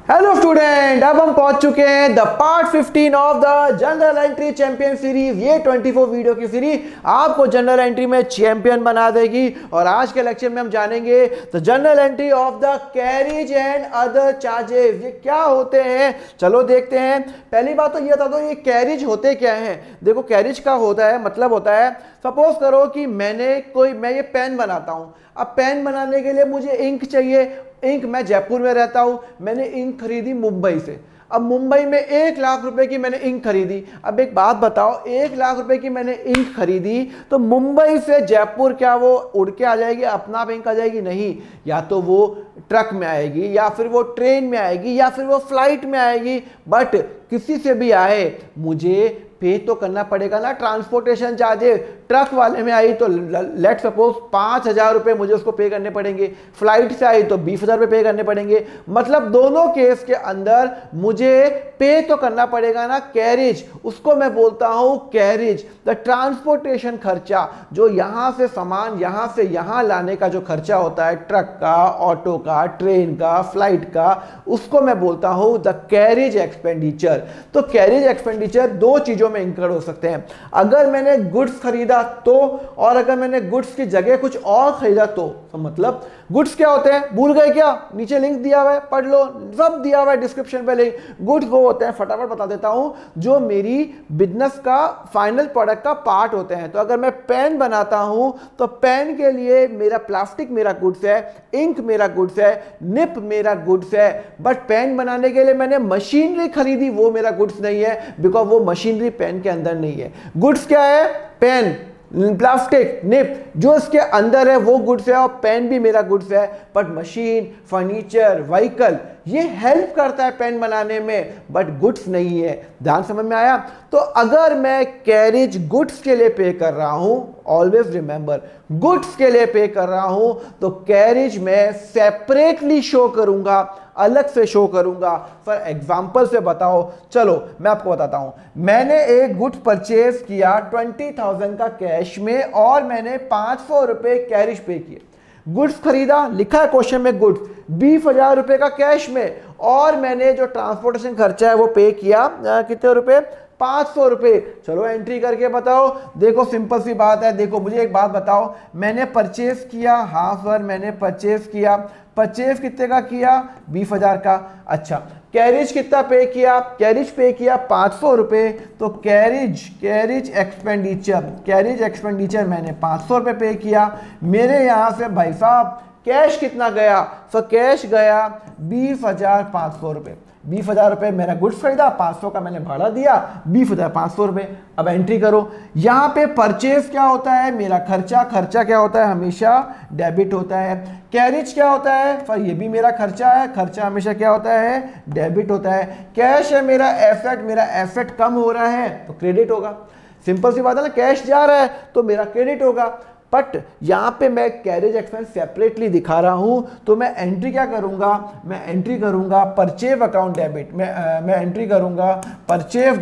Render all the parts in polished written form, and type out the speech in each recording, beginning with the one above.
Hello student, अब हम पहुंच चुके हैं the part 15 of the general entry champion series. ये 24 वीडियो की सीरीज आपको जनरल एंट्री में चैंपियन बना देगी। और आज के लेक्चर में हम जानेंगे the general entry of the carriage and other charges. ये क्या होते हैं, चलो देखते हैं। पहली बात तो ये बता दो, ये कैरेज होते क्या हैं। देखो कैरेज का होता है, मतलब होता है, सपोज करो कि मैं ये पेन बनाता हूं। अब पेन बनाने के लिए मुझे इंक चाहिए। इंक, मैं जयपुर में रहता हूं, मैंने इंक खरीदी मुंबई से। अब मुंबई में 1 लाख रुपए की मैंने इंक खरीदी। अब एक बात बताओ, 1 लाख रुपए की मैंने इंक खरीदी तो मुंबई से जयपुर क्या वो उड़ के आ जाएगी, अपना आप इंक आ जाएगी? नहीं, या तो वो ट्रक में आएगी, या फिर वो ट्रेन में आएगी, या फिर वो फ्लाइट में आएगी। बट किसी से भी आए मुझे पे तो करना पड़ेगा ना ट्रांसपोर्टेशन चार्जेस। ट्रक वाले में आई तो लेट सपोज 5,000 रुपये मुझे उसको पे करने पड़ेंगे। फ्लाइट से आई तो 20,000 रुपये पे करने पड़ेंगे। मतलब दोनों केस के अंदर मुझे पे तो करना पड़ेगा ना कैरेज, उसको मैं बोलता हूं कैरेज। द ट्रांसपोर्टेशन खर्चा, जो यहां से सामान यहां से यहां लाने का जो खर्चा होता है, ट्रक का, ऑटो का, ट्रेन का, फ्लाइट का, उसको मैं बोलता हूं द कैरेज एक्सपेंडिचर। तो कैरेज एक्सपेंडिचर दो चीजों में इंक्लूड हो सकते हैं। अगर मैंने गुड्स खरीदा तो, और अगर मैंने गुड्स की जगह कुछ और खरीदा तो मतलब गुड्स क्या होते हैं, भूल गए क्या? नीचे लिंक दिया हुआ है, पढ़ लो, सब दिया हुआ है डिस्क्रिप्शन पे लिंक। गुड्स वो होते हैं, फटाफट बता देता हूं, जो मेरी बिजनेस का फाइनल प्रोडक्ट का पार्ट होते हैं। तो अगर मैं पेन बनाता हूं तो पेन के लिए मेरा प्लास्टिक मेरा गुड्स है, इंक मेरा गुड्स है, निप मेरा गुड्स है। बट पेन बनाने के लिए मैंने मशीनरी खरीदी, वो मेरा गुड्स नहीं है, बिकॉज वो मशीनरी पेन के अंदर नहीं है। गुड्स क्या है? पेन, प्लास्टिक, निप, जो इसके अंदर है वो गुड्स है, और पेन भी मेरा गुड्स है। बट मशीन, फर्नीचर, व्हीकल, ये हेल्प करता है पेन बनाने में, बट गुड्स नहीं है। ध्यान समझ में आया? तो अगर मैं कैरेज गुड्स के लिए पे कर रहा हूं, ऑलवेज रिमेंबर गुड्स के लिए पे कर रहा हूं, तो कैरेज में सेपरेटली शो करूंगा, अलग से शो करूंगा। फॉर एग्जाम्पल से बताओ, चलो मैं आपको बताता हूं। मैंने एक गुड्स परचेज किया 20,000 का कैश में, और मैंने 500 रुपए कैरेज पे किए। गुड्स खरीदा, लिखा है क्वेश्चन में गुड्स, 20,000 रुपए का कैश में, और मैंने जो ट्रांसपोर्टेशन खर्चा है वो पे किया, कितने रुपए? 500 रुपए। चलो एंट्री करके बताओ। देखो सिंपल सी बात है। देखो मुझे एक बात बताओ, मैंने परचेज किया, हाँ सर मैंने परचेज किया। परचेज कितने का किया? 20,000 का। अच्छा, कैरेज कितना पे किया? कैरेज पे किया 500 रुपए। तो कैरेज एक्सपेंडिचर मैंने 500 रुपए पे किया। मेरे यहां से भाई साहब कैश कितना गया? तो कैश गया 20,500 रुपए। 20,000 रुपए मेरा गुड्स खरीदा, 500 का मैंने भाड़ा दिया, 20,500 रुपए। अब एंट्री करो। यहाँ पे परचेज क्या होता है? मेरा खर्चा क्या होता है? हमेशा डेबिट होता है। कैरेज क्या होता है? पर ये भी मेरा खर्चा है, खर्चा हमेशा क्या होता है? डेबिट होता है। कैश है मेरा एसेट कम हो रहा है तो क्रेडिट होगा। सिंपल सी बात है ना, कैश जा रहा है तो मेरा क्रेडिट होगा। बट यहां पे मैं कैरेज एक्सपेंस सेपरेटली दिखा रहा हूं, तो मैं एंट्री क्या करूंगा? मैं एंट्री करूंगा परचेज अकाउंट डेबिट। मैं एंट्री करूंगा परचेज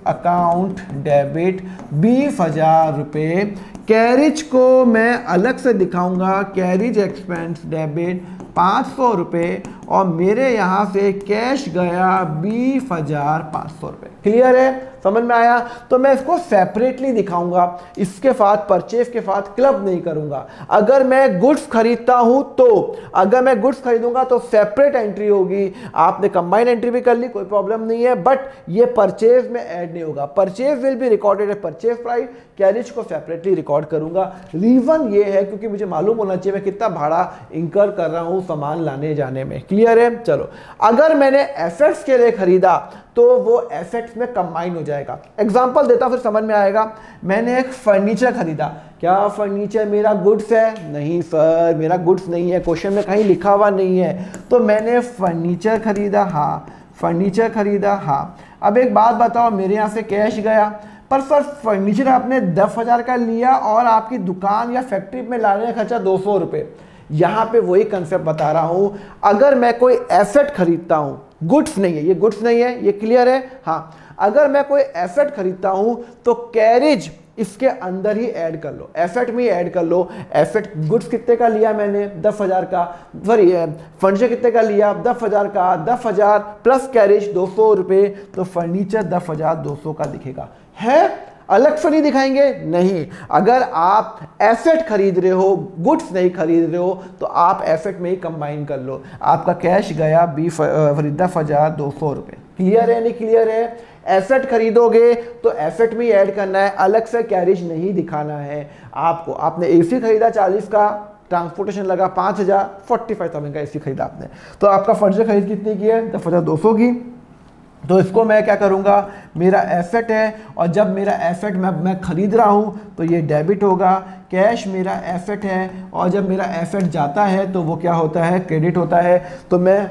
अकाउंट डेबिट 20,000 रुपये। कैरेज को मैं अलग से दिखाऊंगा, कैरेज एक्सपेंस डेबिट 500 रुपये, और मेरे यहां से कैश गया 20,500 रुपये। क्लियर है? समझ में आया? तो मैं इसको सेपरेटली दिखाऊंगा, इसके साथ परचेज के साथ क्लब नहीं करूंगा। अगर मैं गुड्स खरीदता हूं तो, अगर मैं गुड्स खरीदूंगा तो सेपरेट एंट्री होगी। आपने कंबाइन एंट्री भी कर ली, कोई प्रॉब्लम नहीं है, बट ये परचेज में ऐड नहीं होगा। Purchase will be recorded at purchase price, carriage को सेपरेटली रिकॉर्ड करूंगा। रीजन ये है क्योंकि मुझे मालूम होना चाहिए मैं कितना भाड़ा इंकर कर रहा हूं सामान लाने जाने में। क्लियर है? चलो, अगर मैंने एसेट्स के लिए खरीदा तो वो एसेट्स में कंबाइन हो जाएगा। एग्जांपल देता फिर समझ में आएगा। मैंने एक फर्नीचर खरीदा। क्या फर्नीचर मेरा गुड्स है? नहीं सर, मेरा गुड्स नहीं है, क्वेश्चन में कहीं लिखा हुआ नहीं है। तो मैंने फर्नीचर खरीदा, हाँ फर्नीचर खरीदा, हाँ। अब एक बात बताओ, मेरे यहाँ से कैश गया, पर सर फर्नीचर आपने 10,000 का लिया और आपकी दुकान या फैक्ट्री में लाने का खर्चा 200 रुपये। यहाँ पे वही कंसेप्ट बता रहा हूं। अगर मैं कोई एसेट खरीदता हूं, गुड्स नहीं है, ये गुड्स नहीं है, ये क्लियर है? हाँ, अगर मैं कोई एसेट खरीदता हूं तो कैरेज इसके अंदर ही ऐड कर लो, एफेट में ही ऐड कर लो। एफेट गुड्स कितने का लिया मैंने, 10,000 का, सॉरी फर्नीचर कितने का लिया, 10,000 का, 10,000 प्लस कैरेज 200 रुपये, तो फर्नीचर 10,200 का दिखेगा। है अलग से नहीं दिखाएंगे, नहीं। अगर आप एसेट खरीद रहे हो, गुड्स नहीं खरीद रहे हो, तो आप एसेट में ही कंबाइन कर लो। आपका कैश गया 10,200 रुपये। क्लियर है नहीं क्लियर है? एसेट खरीदोगे तो एसेट में ही ऐड करना है, अलग से कैरेज नहीं दिखाना है आपको। आपने एसी खरीदा 40 का, ट्रांसपोर्टेशन लगा 5,000, 45,000 का एसी खरीदा आपने, तो आपका फर्नीचर खरीद कितनी की है, 10,200 की। तो इसको मैं क्या करूँगा, मेरा एसेट है, और जब मेरा एसेट मैं खरीद रहा हूँ तो ये डेबिट होगा। कैश मेरा एसेट है, और जब मेरा एसेट जाता है तो वो क्या होता है, क्रेडिट होता है। तो मैं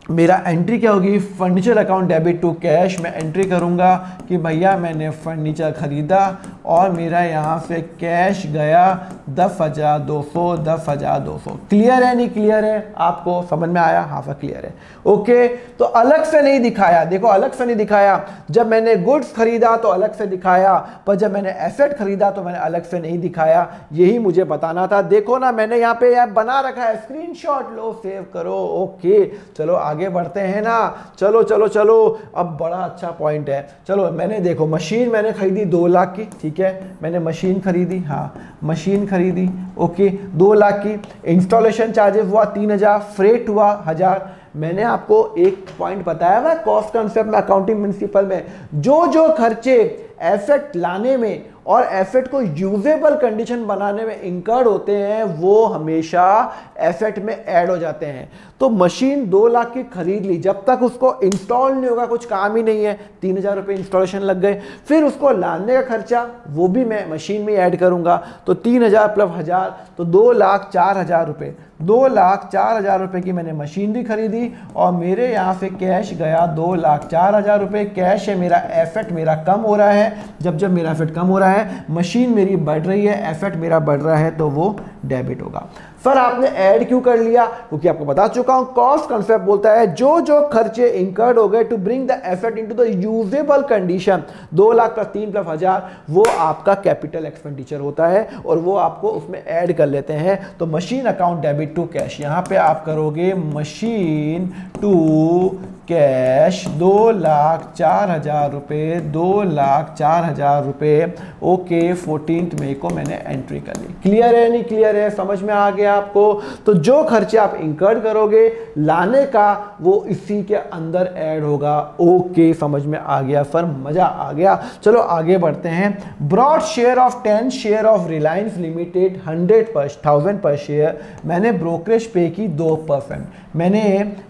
मेरा एंट्री क्या होगी, furniture account debit to cash. मैं एंट्री करूँगा कि भैया मैंने फर्नीचर ख़रीदा और मेरा यहाँ से कैश गया 10,200, 10,200। क्लियर है नहीं क्लियर है? आपको समझ में आया? हाँ सर क्लियर है। ओके, तो अलग से नहीं दिखाया, देखो अलग से नहीं दिखाया। जब मैंने गुड्स खरीदा तो अलग से दिखाया, पर जब मैंने एसेट खरीदा तो मैंने अलग से नहीं दिखाया। यही मुझे बताना था। देखो ना, मैंने यहाँ पे यार बना रखा है, स्क्रीनशॉट लो, सेव करो। ओके चलो आगे बढ़ते हैं ना। चलो चलो चलो, अब बड़ा अच्छा पॉइंट है। चलो मैंने देखो मशीन मैंने खरीदी 2 लाख की, ठीक है, मैंने मशीन खरीदी, हाँ मशीन खरीदी, ओके 2 लाख की। इंस्टॉलेशन चार्जेस हुआ 3,000, फ्रेट हुआ 1,000। मैंने आपको एक पॉइंट बताया हुआ कॉस्ट कंसेप्ट में, अकाउंटिंग प्रिंसिपल में, जो जो खर्चे एसेट लाने में और एसेट को यूजेबल कंडीशन बनाने में इंकर्ड होते हैं वो हमेशा एसेट में ऐड हो जाते हैं। तो मशीन 2 लाख की खरीद ली, जब तक उसको इंस्टॉल नहीं होगा कुछ काम ही नहीं है, 3,000 रुपये इंस्टॉलेशन लग गए। फिर उसको लाने का खर्चा वो भी मैं मशीन में ऐड करूंगा, तो 3,000 प्लस 1,000, तो 2,04,000 रुपये। 2,04,000 रुपये की मैंने मशीन भी खरीदी, और मेरे यहाँ से कैश गया 2,04,000 रुपये। कैश है मेरा, एसेट मेरा कम हो रहा है। जब जब मेरा एसेट कम हो रहा है, मशीन मेरी बढ़ रही है, एसेट मेरा बढ़ रहा है, तो वो डेबिट होगा। सर आपने ऐड क्यों कर लिया? क्योंकि आपको बता चुका हूं, कॉस्ट कंसेप्ट बोलता है जो जो खर्चे इंकर्ड हो गए to bring the asset into the usable condition, 2 lakh plus 3 plus 1,000, वो आपका कैपिटल एक्सपेंडिचर होता है, और वो आपको उसमें ऐड कर लेते हैं। तो machine account debit to cash, यहां पे आप करोगे मशीन टू कैश 2,04,000 रुपये, 2,04,000 रुपये। ओके 14 मई को मैंने एंट्री कर ली। क्लियर है नहीं क्लियर है? समझ में आ गया आपको? तो जो खर्चे आप इंकर्ड करोगे लाने का, वो इसी के अंदर ऐड होगा। ओके समझ में आ गया सर, मजा आ गया। चलो आगे बढ़ते हैं। Broad share of 10 share of Reliance Limited 100,000 पर शेयर, मैंने ब्रोकरेज पे की 2%। मैंने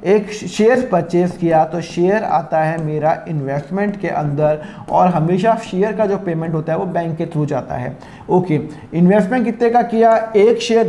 एक शेयर परचेज किया, तो शेयर आता है मेरा इन्वेस्टमेंट के अंदर, और हमेशा शेयर का जो पेमेंट होता है वो बैंक के थ्रू जाता है। ओके, इन्वेस्टमेंट कितने का किया? एक शेयर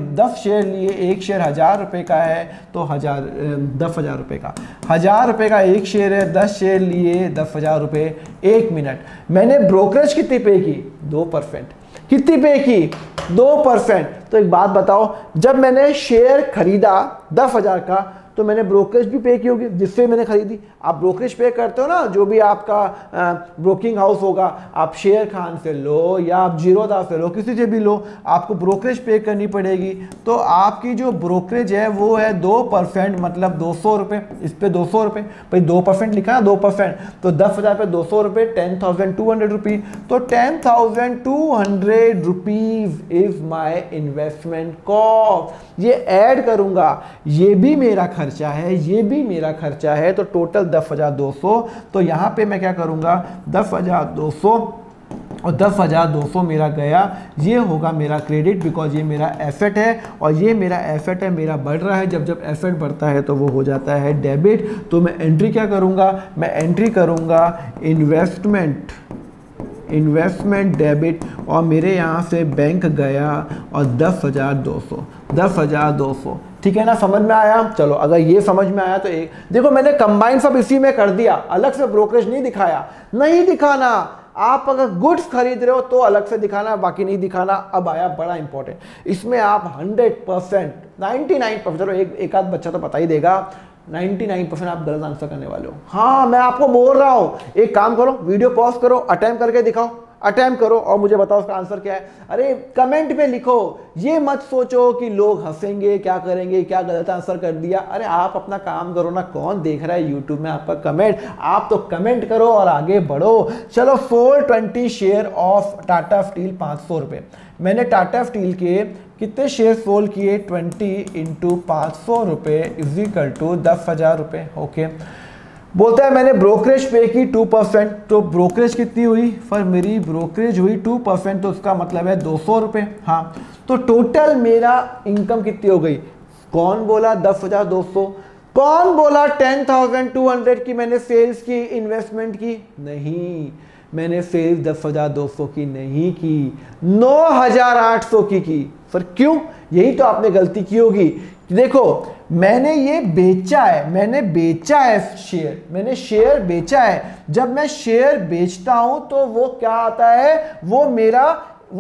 10 शेयर लिए, एक शेयर 1,000 रुपये का है, तो 10,000 रुपये का, 1,000 रुपये का एक शेयर है, 10 शेयर लिए, 10,000 रुपये। 1 मिनट, मैंने ब्रोकरेज कितनी पे की? 2%। कितनी पे की? 2%। तो एक बात बताओ, जब मैंने शेयर खरीदा 10,000 का, तो मैंने ब्रोकरेज भी पे की होगी जिससे मैंने खरीदी। आप ब्रोकरेज पे करते हो ना, जो भी आपका ब्रोकिंग हाउस होगा, आप शेयर खान से लो या आप जीरोदा से लो, किसी से भी लो, आपको ब्रोकरेज पे करनी पड़ेगी। तो आपकी जो ब्रोकरेज है वो है 2%, मतलब 200 रुपये। इस पे 200 रुपये, भाई 2% लिखा है, 2%, तो 10,000 पे 200 रुपये, 10,200 रुपीज़। तो 10,200 rupees is my investment cost. ये ऐड करूंगा, ये भी मेरा खर्चा है, ये भी मेरा खर्चा है, तो टोटल 10,200। तो यहां पे मैं क्या करूंगा, 10,200 और 10,200 मेरा गया, ये होगा मेरा क्रेडिट, बिकॉज ये मेरा एसेट है, और ये मेरा एसेट है, मेरा बढ़ रहा है। जब जब एसेट बढ़ता है तो वो हो जाता है डेबिट। तो मैं एंट्री क्या करूंगा, मैं एंट्री करूंगा इन्वेस्टमेंट डेबिट, और मेरे यहाँ से बैंक गया और 10,200। ठीक है ना, समझ में आया? चलो अगर ये समझ में आया तो एक देखो, मैंने कंबाइन सब इसी में कर दिया, अलग से ब्रोकरेज नहीं दिखाया। नहीं दिखाना, आप अगर गुड्स खरीद रहे हो तो अलग से दिखाना, बाकी नहीं दिखाना। अब आया बड़ा इंपॉर्टेंट, इसमें आप 100%, 99%, चलो एक आध बच्चा तो पता ही देगा, 99% आप गलत आंसर करने वाले हो। हाँ मैं आपको बोल रहा हूं, एक काम करो, वीडियो पॉज करो, अटेम्प्ट करके दिखाओ, अटेम्प्ट करो और मुझे बताओ उसका आंसर क्या है। अरे कमेंट पे लिखो, ये मत सोचो कि लोग हंसेंगे, क्या करेंगे, क्या गलत आंसर कर दिया। अरे आप अपना काम करो ना, कौन देख रहा है यूट्यूब में आपका कमेंट, आप तो कमेंट करो और आगे बढ़ो। चलो 420 शेयर ऑफ टाटा स्टील 500 रुपये। मैंने टाटा स्टील के कितने शेयर सोल्ड किए, 20 इंटू 500 रुपये इज इक्वल टू 10,000 रुपये। ओके, बोलता है मैंने ब्रोकरेज पे की 2%, तो ब्रोकरेज कितनी हुई, पर मेरी ब्रोकरेज हुई 2%, तो उसका मतलब है 200 रुपये। हाँ, तो टोटल मेरा इनकम कितनी हो गई, कौन बोला 10,200, कौन बोला 10,200 की मैंने सेल्स की, इन्वेस्टमेंट की, नहीं, मैंने सेल्स 10,200 की नहीं की, 9,800 की। सर क्यों, यही तो आपने गलती की होगी। देखो मैंने ये बेचा है, मैंने बेचा है शेयर, मैंने शेयर बेचा है। जब मैं शेयर बेचता हूं तो वो क्या आता है, वो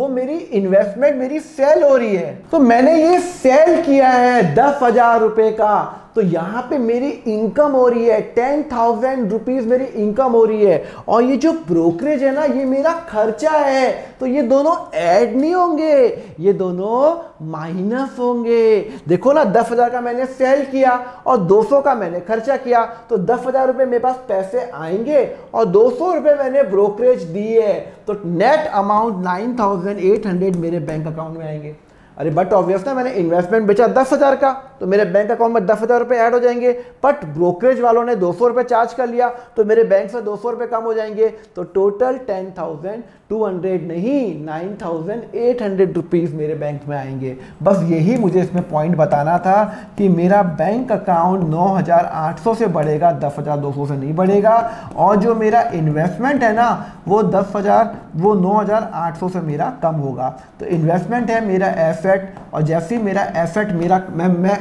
मेरी इन्वेस्टमेंट मेरी सेल हो रही है। तो मैंने ये सेल किया है 10,000 रुपए का, तो यहां पे मेरी इनकम हो रही है 10,000 रुपीज मेरी इनकम हो रही है। और ये जो ब्रोकरेज है ना, ये मेरा खर्चा है, तो ये दोनों ऐड नहीं होंगे, ये दोनों माइनस होंगे। देखो ना, 10,000 का मैंने सेल किया और 200 का मैंने खर्चा किया, तो 10,000 रुपए मेरे पास पैसे आएंगे और 200 रुपए मैंने ब्रोकरेज दी है, तो नेट अमाउंट 9,800 मेरे बैंक अकाउंट में आएंगे। अरे बट ऑब्वियस ना, मैंने इन्वेस्टमेंट बेचा 10,000 का, तो मेरे बैंक अकाउंट में 10,000 रुपए ऐड हो जाएंगे। बट ब्रोकरेज वालों ने 200 रुपए चार्ज कर लिया, तो मेरे बैंक से 200 रुपए कम हो जाएंगे, तो टोटल 10,200 नहीं 9,800 रुपीज मेरे बैंक में आएंगे। बस यही मुझे इसमें पॉइंट बताना था कि मेरा बैंक अकाउंट 9,800 से बढ़ेगा, 10,200 से नहीं बढ़ेगा। और जो मेरा इन्वेस्टमेंट है ना, वो 9,800 से मेरा कम होगा। तो इन्वेस्टमेंट है मेरा एसेट, और जैसे ही मेरा एसेट मेरा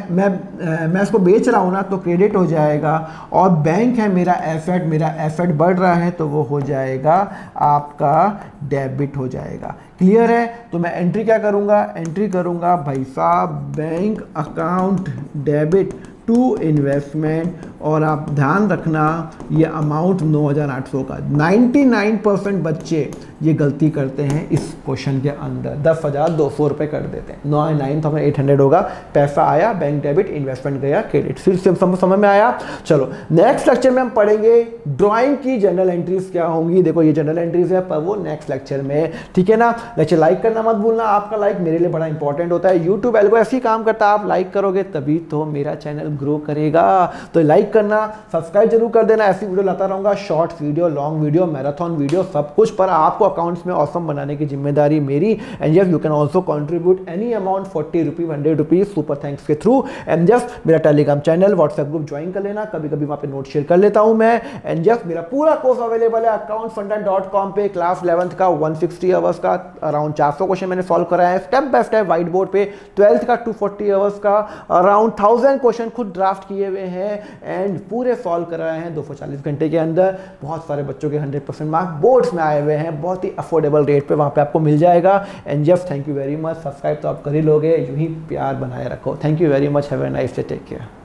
मैं इसको बेच रहा हूँ ना, तो क्रेडिट हो जाएगा। और बैंक है मेरा एसेट बढ़ रहा है, तो वो हो जाएगा आपका डेबिट हो जाएगा। क्लियर है? तो मैं एंट्री क्या करूँगा, एंट्री करूँगा भाई साहब bank account debit to investment, और आप ध्यान रखना ये अमाउंट 9,800 का। 99% बच्चे ये गलती करते हैं इस क्वेश्चन के अंदर, 10,200 रुपये कर देते हैं, 9,800 होगा। पैसा आया, बैंक डेबिट, इन्वेस्टमेंट गया, क्रेडिट। फिर समझ में आया? चलो नेक्स्ट लेक्चर में हम पढ़ेंगे ड्राइंग की जनरल एंट्रीज क्या होंगी। देखो ये जनरल एंट्रीज है, पर वो नेक्स्ट लेक्चर में, ठीक है ना। लेक्चर लाइक करना मत भूलना, आपका लाइक मेरे लिए बड़ा इंपॉर्टेंट होता है। यूट्यूब एल्गो ऐसे ही काम करता है, आप लाइक करोगे तभी तो मेरा चैनल ग्रो करेगा। तो लाइक करना, सब्सक्राइब जरूर कर देना, ऐसी वीडियो लाता रहूंगा, short video, long video, marathon video, सब कुछ। पर आपको अकाउंट्स में ऑसम बनाने की जिम्मेदारी मेरी। And yes you can also contribute any amount, 40 rupees, 100 rupees super thanks के थ्रू। एंड जस्ट मेरा Telegram channel, WhatsApp group join कर लेना, कभी कभी वहां पे नोट शेयर कर लेता हूं मैं। एंड जस्ट मेरा पूरा कोर्स अवेलेबल है accountfunda.com पे, क्लास 11th का 160 आवर्स का अराउंड 400 क्वेश्चन मैंने सॉल्व कराया है step by step white board पे। 12th का 240 आवर्स का अराउंड 1000 क्वेश्चन खुद ड्राफ्ट किए हुए हैं एंड पूरे सॉल्व कराए हैं 240 घंटे के अंदर। बहुत सारे बच्चों के 100% मार्क्स बोर्ड्स में आए हुए हैं, बहुत ही अफोर्डेबल रेट पे वहाँ पे आपको मिल जाएगा। And just thank you very much. Subscribe तो आप कर ही लोगे, यूं ही प्यार बनाए रखो। Thank you very much, have a nice day, take care.